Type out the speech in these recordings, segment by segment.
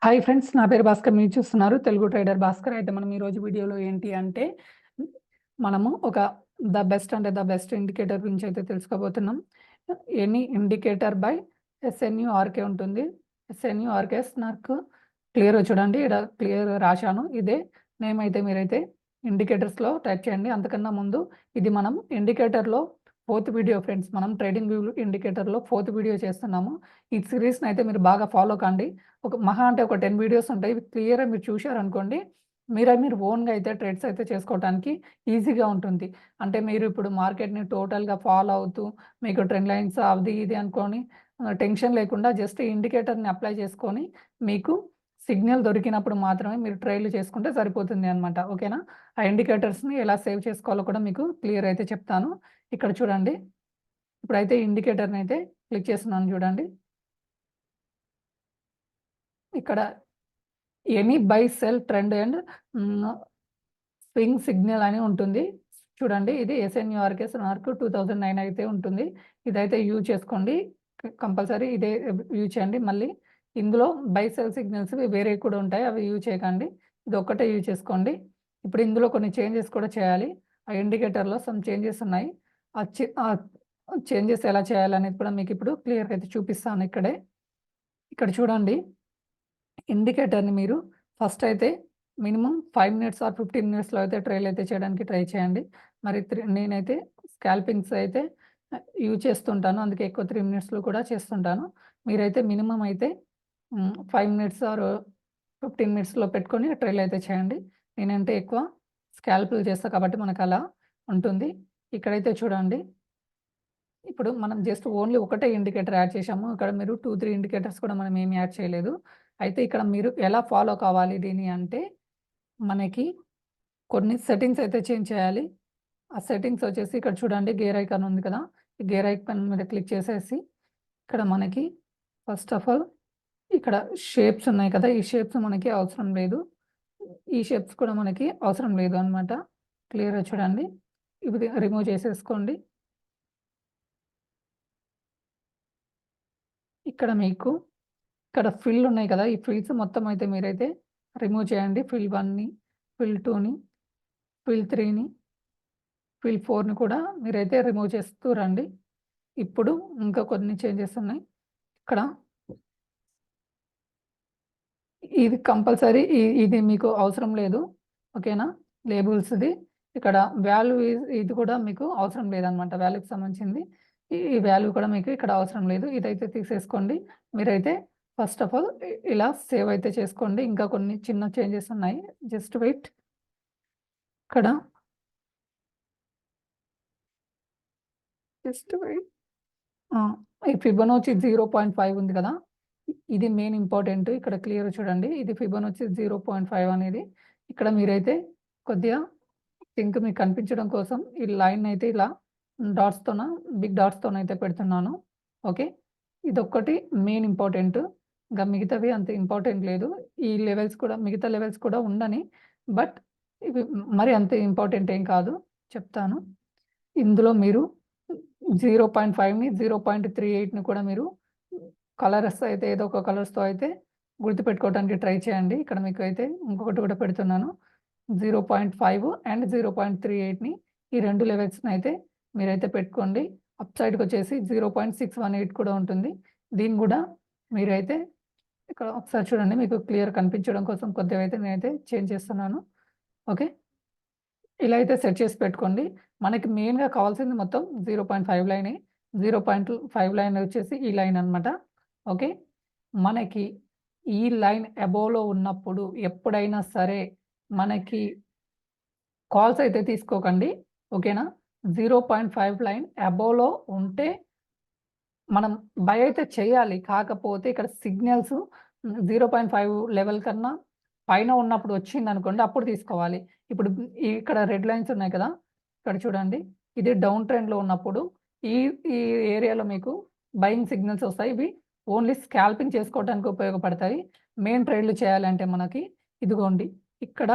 Hi friends, నా పేరు భాస్కర్. మీరు చూస్తున్నారు తెలుగు ట్రేడర్ భాస్కర్. అయితే మనం ఈరోజు వీడియోలో ఏంటి అంటే మనము ద బెస్ట్ ఇండికేటర్ గురించి అయితే తెలుసుకోబోతున్నాం. ఎనీ ఇండికేటర్ బై SNURK ఉంటుంది. SNURK నాకు క్లియర్ చూడండి, ఇక్కడ క్లియర్ రాశాను. ఇదే నేమ్ అయితే మీరైతే ఇండికేటర్స్లో టైప్ చేయండి. అంతకన్నా ముందు ఇది మనం ఇండికేటర్లో 4th వీడియో ఫ్రెండ్స్. మనం ట్రేడింగ్ వ్యూ ఇండికేటర్లో 4th వీడియో చేస్తున్నాము. ఈ సిరీస్ని అయితే మీరు బాగా ఫాలో కండి. మహా అంటే ఒక 10 వీడియోస్ ఉంటాయి. ఇవి క్లియర్‌గా మీరు చూశారనుకోండి, మీరు ఓన్‌గా అయితే ట్రేడ్స్ అయితే చేసుకోవటానికి ఈజీగా ఉంటుంది. అంటే మీరు ఇప్పుడు మార్కెట్‌ని టోటల్‌గా ఫాలో అవుతూ, మీకు ట్రెండ్ లైన్స్ అది ఇది అనుకోని టెన్షన్ లేకుండా జస్ట్ ఇండికేటర్‌ని అప్లై చేసుకొని, మీకు సిగ్నల్ దొరికినప్పుడు మాత్రమే మీరు ట్రేడ్‌లు చేసుకుంటే సరిపోతుంది అనమాట. ఓకేనా? ఆ ఇండికేటర్స్‌ని ఎలా సేవ్ చేసుకోవాలో కూడా మీకు క్లియర్ అయితే చెప్తాను. ఇక్కడ చూడండి. ఇప్పుడైతే ఇండికేటర్‌ని అయితే క్లిక్ చేస్తున్నాను చూడండి. ఇక్కడ any by, cell, trend and swing signal అని ఉంటుంది. చూడండి, ఇది SNURK 2009 అయితే ఉంటుంది. ఇదైతే యూజ్ చేసుకోండి. కంపల్సరీ ఇదే యూజ్ చేయండి. మళ్ళీ ఇందులో బై, సెల్ సిగ్నల్స్ వేరేవి కూడా ఉంటాయి. అవి యూజ్ చేయకండి. ఇది ఒక్కటే యూజ్ చేసుకోండి. ఇప్పుడు ఇందులో కొన్ని చేంజెస్ కూడా చేయాలి. ఆ ఇండికేటర్‌లో సమ్ చేంజెస్ ఉన్నాయి. ఆ చేంజెస్ ఎలా చేయాలనేది కూడా మీకు ఇప్పుడు క్లియర్‌గా అయితే చూపిస్తాను ఇక్కడే. ఇక్కడ చూడండి, ఇండికేటర్‌ని మీరు ఫస్ట్ అయితే మినిమమ్ 5 మినిట్స్ ఆర్ 15 మినిట్స్‌లో అయితే ట్రైల్ అయితే చేయడానికి ట్రై చేయండి. మరి నేనైతే స్కాల్పింగ్స్ అయితే యూజ్ చేస్తుంటాను. అందుకే ఎక్కువ 3 మినిట్స్‌లో కూడా చేస్తుంటాను. మీరైతే మినిమమ్ అయితే 5 మినిట్స్ ఆర్ 15 మినిట్స్‌లో పెట్టుకొని ట్రైల్ అయితే చేయండి. నేనంటే ఎక్కువ స్కాల్పులు చేస్తా కాబట్టి మనకలా ఉంటుంది. ఇక్కడైతే చూడండి, ఇప్పుడు మనం జస్ట్ ఓన్లీ ఒకటే ఇండికేటర్ యాడ్ చేశాము. ఇక్కడ మీరు 2, 3 ఇండికేటర్స్ కూడా మనం ఏమి యాడ్ చేయలేదు. అయితే ఇక్కడ మీరు ఎలా ఫాలో కావాలి దీన్ని అంటే, మనకి కొన్ని సెట్టింగ్స్ అయితే చేంజ్ చేయాలి. ఆ సెట్టింగ్స్ వచ్చేసి ఇక్కడ చూడండి, గేర్ ఐకాన్ ఉంది కదా! ఈ గేర్ ఐకాన్ మీద క్లిక్ చేసేసి ఇక్కడ మనకి ఫస్ట్ ఆఫ్ ఆల్ ఇక్కడ షేప్స్ ఉన్నాయి కదా! ఈ షేప్స్ మనకి అవసరం లేదు. ఈ షేప్స్ కూడా మనకి అవసరం లేదు అనమాట. క్లియర్‌గా చూడండి. ఇవి రిమూవ్ చేసేసుకోండి. ఇక్కడ మీకు ఇక్కడ ఫిల్ ఉన్నాయి కదా! ఈ ఫిల్స్ మొత్తం అయితే మీరైతే రిమూవ్ చేయండి. ఫిల్ 1ని, ఫిల్ 2ని, ఫిల్ 3ని, ఫిల్ 4ని కూడా మీరైతే రిమూవ్ చేస్తూ రండి. ఇప్పుడు ఇంకా కొన్ని చేంజెస్ ఉన్నాయి. ఇక్కడ ఇది కంపల్సరీ ఇది మీకు అవసరం లేదు. ఓకేనా? లేబుల్స్‌ది. ఇక్కడ వాల్యూ ఇది కూడా మీకు అవసరం లేదనమాట. వాల్యూకి సంబంధించింది. ఈ వాల్యూ కూడా మీకు ఇక్కడ అవసరం లేదు. ఇదైతే తీసేసుకోండి. మీరైతే ఫస్ట్ ఆఫ్ ఆల్ ఇలా సేవ్ అయితే చేసుకోండి. ఇంకా కొన్ని చిన్న చేంజెస్ ఉన్నాయి. Just wait. ఇక్కడ జస్ట్ వెయిట్. ఆ! ఈ ఫిబొనాచి 0.5 ఉంది కదా! ఇది మెయిన్ ఇంపార్టెంట్. ఇక్కడ క్లియర్‌గా చూడండి. ఇది ఫిబొనాచి 0.5 అనేది. ఇక్కడ మీరైతే కొద్దిగా థింక్ మీకు కనిపించడం కోసం ఈ లైన్ అయితే ఇలా డాట్స్‌తోన, బిగ్ డాట్స్‌తోనైతే పెడుతున్నాను. ఓకే. ఇదొక్కటి మెయిన్ ఇంపార్టెంట్. ఇంకా మిగతావి అంత ఇంపార్టెంట్ లేదు. ఈ లెవెల్స్ కూడా మిగతా లెవెల్స్ కూడా ఉండని. బట్ ఇవి మరి అంత ఇంపార్టెంట్ ఏం కాదు. చెప్తాను. ఇందులో మీరు 0.5ని, 0.38ని కూడా మీరు కలర్స్ అయితే ఏదో ఒక కలర్స్‌తో అయితే గుర్తుపెట్టుకోవడానికి ట్రై చేయండి. ఇక్కడ మీకు అయితే ఇంకొకటి కూడా పెడుతున్నాను. 0.5 అండ్ 0.38ని ఈ 2 లెవెల్స్‌ని అయితే మీరైతే పెట్టుకోండి. అప్ సైడ్‌కొచ్చేసి 0.618 కూడా ఉంటుంది. దీన్ని కూడా మీరైతే ఇక్కడ ఒకసారి చూడండి. మీకు క్లియర్ కనిపించడం కోసం కొద్దిగా అయితే నేనైతే చేంజ్ చేస్తున్నాను. ఓకే. ఇలా అయితే సెట్ చేసి పెట్టుకోండి. మనకి మెయిన్‌గా కావాల్సింది మొత్తం 0.5 లైనే. 0.5 లైన్ వచ్చేసి ఈ లైన్ అన్నమాట. ఓకే. మనకి ఈ లైన్ అబోవ్‌లో ఉన్నప్పుడు ఎప్పుడైనా సరే మనకి కాల్స్ అయితే తీసుకోకండి. ఓకేనా? 0.5 లైన్ అబోవ్‌లో ఉంటే మనం బై అయితే చేయాలి. కాకపోతే ఇక్కడ సిగ్నల్స్ 0.5 లెవెల్ కన్నా పైన ఉన్నప్పుడు వచ్చిందనుకోండి, అప్పుడు తీసుకోవాలి. ఇప్పుడు ఇక్కడ రెడ్ లైన్స్ ఉన్నాయి కదా! ఇక్కడ చూడండి. ఇది డౌన్ ట్రెండ్‌లో ఉన్నప్పుడు ఈ ఈ ఏరియాలో మీకు బయింగ్ సిగ్నల్స్ వస్తాయి. ఇవి ఓన్లీ స్కాల్పింగ్ చేసుకోవడానికి ఉపయోగపడతాయి. మెయిన్ ట్రేడ్‌లు చేయాలంటే మనకి ఇదిగోండి, ఇక్కడ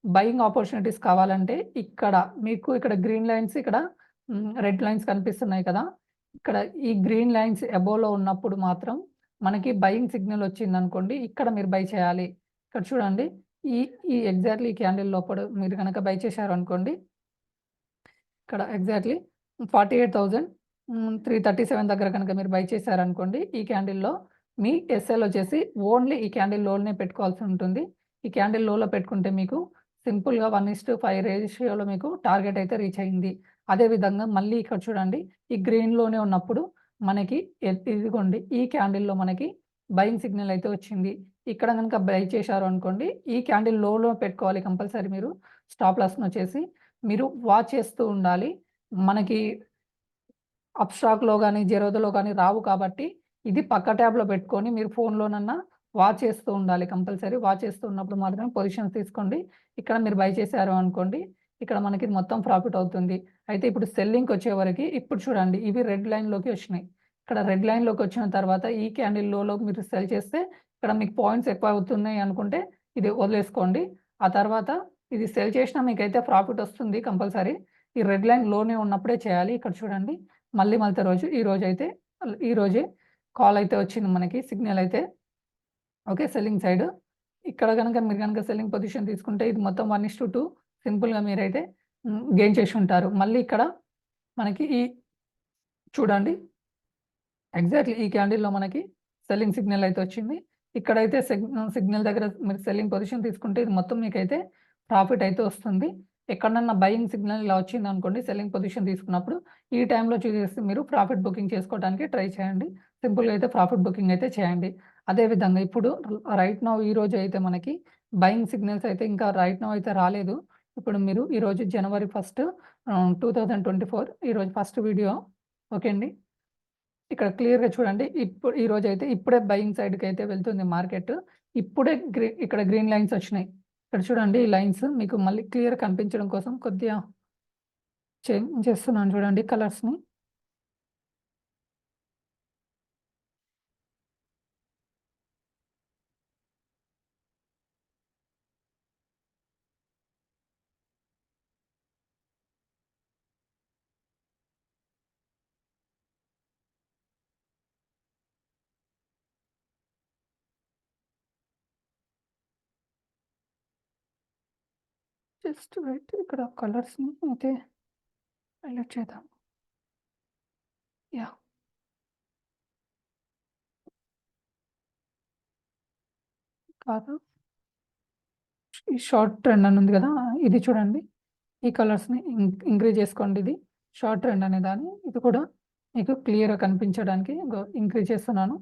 బయింగ్ ఆపర్చునిటీస్ కావాలంటే ఇక్కడ మీకు ఇక్కడ గ్రీన్ లైన్స్, ఇక్కడ రెడ్ లైన్స్ కనిపిస్తున్నాయి కదా! ఇక్కడ ఈ గ్రీన్ లైన్స్ అబోవ్‌లో ఉన్నప్పుడు మాత్రం మనకి బయింగ్ సిగ్నల్ వచ్చిందనుకోండి, ఇక్కడ మీరు బై చేయాలి. ఇక్కడ చూడండి ఈ ఈ ఎగ్జాక్ట్‌లీ ఈ క్యాండిల్ లోపల మీరు గనక బై చేశారనుకోండి, ఇక్కడ ఎగ్జాక్ట్‌లీ 48,337 దగ్గర కనుక మీరు బై చేశారనుకోండి, ఈ క్యాండిల్‌లో మీ ఎస్ఎల్ వచ్చేసి ఓన్లీ ఈ క్యాండిల్ లోనే పెట్టుకోవాల్సి ఉంటుంది. ఈ క్యాండిల్ లోలో పెట్టుకుంటే మీకు సింపుల్‌గా 1:5 రేషియోలో మీకు టార్గెట్ అయితే రీచ్ అయింది. అదేవిధంగా మళ్ళీ ఇక్కడ చూడండి ఈ గ్రీన్‌లోనే ఉన్నప్పుడు మనకి ఇదిగోండి ఈ క్యాండిల్‌లో మనకి బయింగ్ సిగ్నల్ అయితే వచ్చింది. ఇక్కడ గనుక బై చేశారు అనుకోండి, ఈ క్యాండిల్ లోలో పెట్టుకోవాలి కంపల్సరీ మీరు. స్టాప్ లాస్‌నొచ్చేసి మీరు వాచ్ చేస్తూ ఉండాలి. మనకి అప్‌స్టాక్‌లో గాని, జెరోదాలో గాని రావు కాబట్టి, ఇది పక్క ట్యాబ్‌లో పెట్టుకొని మీరు ఫోన్‌లోనన్నా వాచ్ చేస్తూ ఉండాలి కంపల్సరీ. వాచ్ చేస్తూ ఉన్నప్పుడు మాత్రమే పొజిషన్స్ తీసుకోండి. ఇక్కడ మీరు బై చేశారు అనుకోండి, ఇక్కడ మనకి మొత్తం ప్రాఫిట్ అవుతుంది. అయితే ఇప్పుడు సెల్లింగ్‌కొచ్చేవరకి ఇప్పుడు చూడండి ఇవి రెడ్ లైన్‌లోకి వచ్చినాయి. ఇక్కడ రెడ్ లైన్‌లోకి వచ్చిన తర్వాత ఈ క్యాండిల్ లోలో మీరు సెల్ చేస్తే ఇక్కడ మీకు పాయింట్స్ ఎక్కువ అవుతున్నాయి అనుకుంటే ఇది వదిలేసుకోండి. ఆ తర్వాత ఇది సెల్ చేసినా మీకైతే ప్రాఫిట్ వస్తుంది కంపల్సరీ. ఈ రెడ్ లైన్ లోనే ఉన్నప్పుడే చేయాలి. ఇక్కడ చూడండి మళ్ళీ రోజు ఈరోజే కాల్ అయితే వచ్చింది మనకి సిగ్నల్ అయితే. ఓకే. Selling side. ఇక్కడ గనక మీరు గనక సెల్లింగ్ పొజిషన్ తీసుకుంటే ఇది మొత్తం 1:2 సింపుల్‌గా మీరైతే గెయిన్ చేసి ఉంటారు. మళ్ళీ ఇక్కడ మనకి చూడండి ఎగ్జాక్ట్‌లీ ఈ క్యాండిల్‌లో మనకి సెల్లింగ్ సిగ్నల్ అయితే వచ్చింది. ఇక్కడైతే సిగ్నల్ దగ్గర మీరు సెల్లింగ్ పొజిషన్ తీసుకుంటే ఇది మొత్తం మీకైతే ప్రాఫిట్ అయితే వస్తుంది. ఎక్కడనన్నా బయింగ్ సిగ్నల్ ఇలా వచ్చిందనుకోండి సెల్లింగ్ పొజిషన్ తీసుకున్నప్పుడు ఈ టైంలో చూసేసి మీరు ప్రాఫిట్ బుకింగ్ చేసుకోవడానికి ట్రై చేయండి. సింపుల్‌గా అయితే ప్రాఫిట్ బుకింగ్ అయితే చేయండి. అదేవిధంగా ఇప్పుడు రైట్ నౌ ఈరోజు అయితే మనకి బయింగ్ సిగ్నల్స్ అయితే ఇంకా రైట్ నౌ అయితే రాలేదు. ఇప్పుడు మీరు ఈరోజు జనవరి 1 2024 ఈరోజు ఫస్ట్ వీడియో. ఓకే అండి. ఇక్కడ క్లియర్‌గా చూడండి. ఈరోజైతే ఇప్పుడే బయింగ్ సైడ్‌కైతే వెళ్తుంది మార్కెట్. ఇప్పుడే ఇక్కడ గ్రీన్ లైన్స్ వచ్చినాయి. ఇక్కడ చూడండి ఈ లైన్స్ మీకు మళ్ళీ క్లియర్ కనిపించడం కోసం కొద్దిగా చేంజ్ చేస్తున్నాను చూడండి కలర్స్‌ని. జస్ట్ వెయిట్ ఇక్కడ కలర్స్‌ని అయితే హైలైట్ చేద్దాం. యాహ్! కాదు. ఈ షార్ట్ ట్రెండ్ అని ఉంది కదా! ఇది చూడండి. ఈ కలర్స్‌ని ఇంక్రీజ్ చేసుకోండి ఇది. షార్ట్ ట్రెండ్ అనే దాన్ని ఇది కూడా మీకు క్లియర్‌గా కనిపించడానికి ఇంక్రీజ్ చేస్తున్నాను.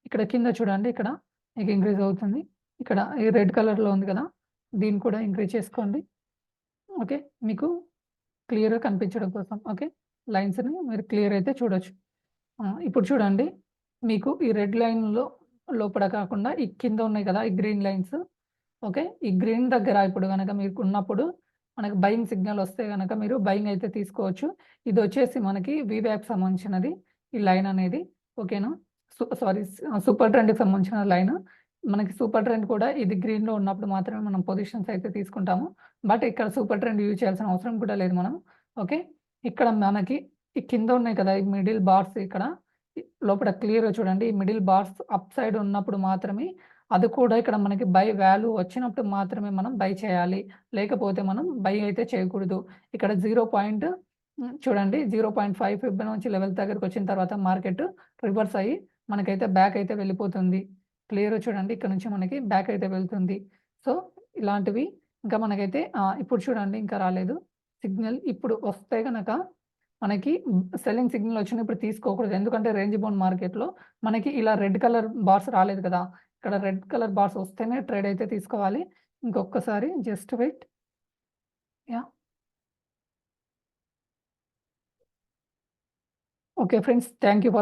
ఇక్కడ కింద చూడండి ఇక్కడ మీకు ఇంక్రీజ్ అవుతుంది. ఇక్కడ ఈ రెడ్ కలర్‌లో ఉంది కదా! దీన్ని కూడా ఇంక్రీజ్ చేసుకోండి. ఓకే. మీకు క్లియర్‌గా కనిపించడం కోసం. ఓకే. లైన్స్‌ని మీరు క్లియర్ అయితే చూడొచ్చు. ఇప్పుడు చూడండి మీకు ఈ రెడ్ లైన్‌లో లోపల కాకుండా ఈ కింద ఉన్నాయి కదా! ఈ గ్రీన్ లైన్స్. ఓకే. ఈ గ్రీన్ దగ్గర ఇప్పుడు గనక మీకున్నప్పుడు మనకు బయింగ్ సిగ్నల్ వస్తే గనక మీరు బయింగ్ అయితే తీసుకోవచ్చు. ఇదొచ్చేసి మనకి వీవ్యాప్‌కి సంబంధించినది ఈ లైన్ అనేది. ఓకేనా. సారీ సూపర్ ట్రెండ్‌కి సంబంధించిన లైన్. మనకి సూపర్ ట్రెండ్ కూడా ఇది గ్రీన్‌లో ఉన్నప్పుడు మాత్రమే మనం పొజిషన్స్ అయితే తీసుకుంటాము. బట్ ఇక్కడ సూపర్ ట్రెండ్ యూజ్ చేయాల్సిన అవసరం కూడా లేదు మనం. ఓకే. ఇక్కడ మనకి ఈ కింద ఉన్నాయి కదా! ఈ మిడిల్ బార్స్ ఇక్కడ లోపల క్లియర్‌గా చూడండి. ఈ మిడిల్ బార్స్ అప్ సైడ్ ఉన్నప్పుడు మాత్రమే అది కూడా ఇక్కడ మనకి బై వాల్యూ వచ్చినప్పుడు మాత్రమే మనం బై చేయాలి. లేకపోతే మనం బై అయితే చేయకూడదు. ఇక్కడ చూడండి 0.5 ఫిబొనాచి లెవెల్ దగ్గరకొచ్చిన తర్వాత మార్కెట్ రివర్స్ అయ్యి మనకైతే బ్యాక్ అయితే వెళ్ళిపోతుంది. క్లియర్‌గా చూడండి ఇక్కడ నుంచి మనకి బ్యాక్ అయితే వెళ్తుంది. సో, ఇలాంటివి ఇంకా మనకైతే ఇప్పుడు చూడండి ఇంకా రాలేదు. సిగ్నల్ ఇప్పుడు వస్తే గనక మనకి సెల్లింగ్ సిగ్నల్ వచ్చినప్పుడు తీసుకోకూడదు. ఎందుకంటే రేంజ్ బౌండ్ మార్కెట్‌లో మనకి ఇలా రెడ్ కలర్ బార్స్ రాలేదు కదా! ఇక్కడ రెడ్ కలర్ బార్స్ వస్తేనే ట్రేడ్ అయితే తీసుకోవాలి. ఇంకొక్కసారి just wait. Yeah! Okay friends. Thank you for